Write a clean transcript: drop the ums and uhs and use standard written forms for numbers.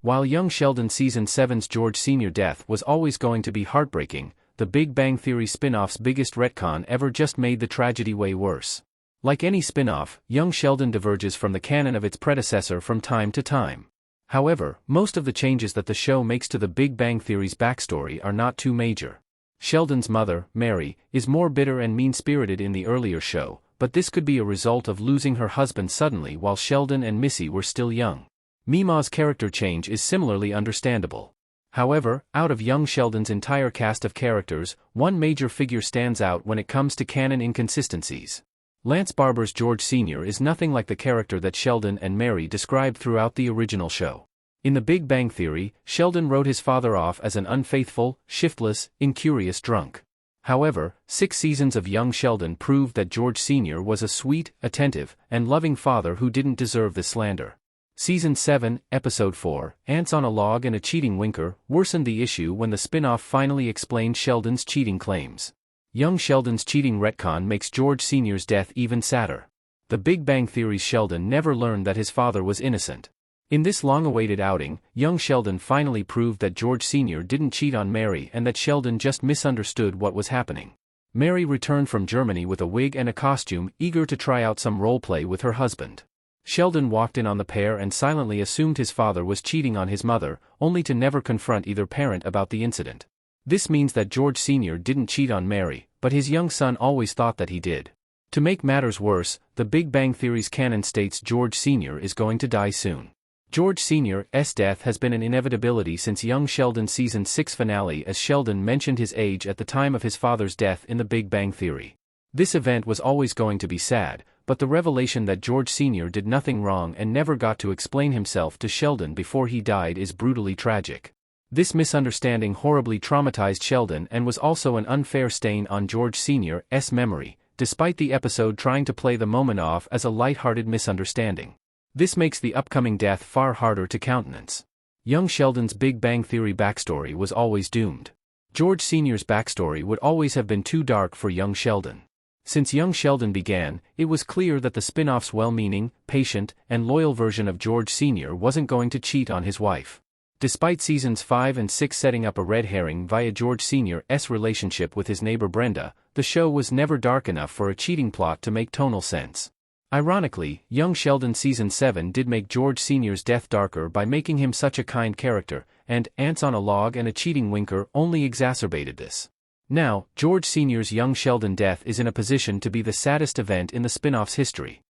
While young Sheldon Season 7's George Sr. death was always going to be heartbreaking, the Big Bang Theory spin-off's biggest retcon ever just made the tragedy way worse. Like any spin-off, young Sheldon diverges from the canon of its predecessor from time to time. However, most of the changes that the show makes to the Big Bang Theory's backstory are not too major. Sheldon's mother, Mary, is more bitter and mean-spirited in the earlier show, but this could be a result of losing her husband suddenly while Sheldon and Missy were still young. Mima's character change is similarly understandable. However, out of young Sheldon's entire cast of characters, one major figure stands out when it comes to canon inconsistencies. Lance Barber's George Sr. is nothing like the character that Sheldon and Mary described throughout the original show. In The Big Bang Theory, Sheldon wrote his father off as an unfaithful, shiftless, incurious drunk. However, 6 seasons of young Sheldon proved that George Sr. was a sweet, attentive, and loving father who didn't deserve this slander. Season 7, Episode 4, Ants on a Log and a Cheating Winker, worsened the issue when the spin-off finally explained Sheldon's cheating claims. Young Sheldon's cheating retcon makes George Sr.'s death even sadder. The Big Bang Theory's Sheldon never learned that his father was innocent. In this long-awaited outing, young Sheldon finally proved that George Sr. didn't cheat on Mary and that Sheldon just misunderstood what was happening. Mary returned from Germany with a wig and a costume, eager to try out some roleplay with her husband. Sheldon walked in on the pair and silently assumed his father was cheating on his mother, only to never confront either parent about the incident. This means that George Sr. didn't cheat on Mary, but his young son always thought that he did. To make matters worse, the Big Bang Theory's canon states George Sr. is going to die soon. George Sr.'s death has been an inevitability since young Sheldon's Season 6 finale, as Sheldon mentioned his age at the time of his father's death in The Big Bang Theory. This event was always going to be sad, but the revelation that George Sr. did nothing wrong and never got to explain himself to Sheldon before he died is brutally tragic. This misunderstanding horribly traumatized Sheldon and was also an unfair stain on George Sr.'s memory, despite the episode trying to play the moment off as a light-hearted misunderstanding. This makes the upcoming death far harder to countenance. Young Sheldon's Big Bang Theory backstory was always doomed. George Sr.'s backstory would always have been too dark for young Sheldon. Since young Sheldon began, it was clear that the spin-off's well-meaning, patient, and loyal version of George Sr. wasn't going to cheat on his wife. Despite Seasons 5 and 6 setting up a red herring via George Sr.'s relationship with his neighbor Brenda, the show was never dark enough for a cheating plot to make tonal sense. Ironically, young Sheldon Season 7 did make George Sr.'s death darker by making him such a kind character, and Ants on a Log and a Cheating Winker only exacerbated this. Now, George Sr.'s young Sheldon death is in a position to be the saddest event in the spin-off's history.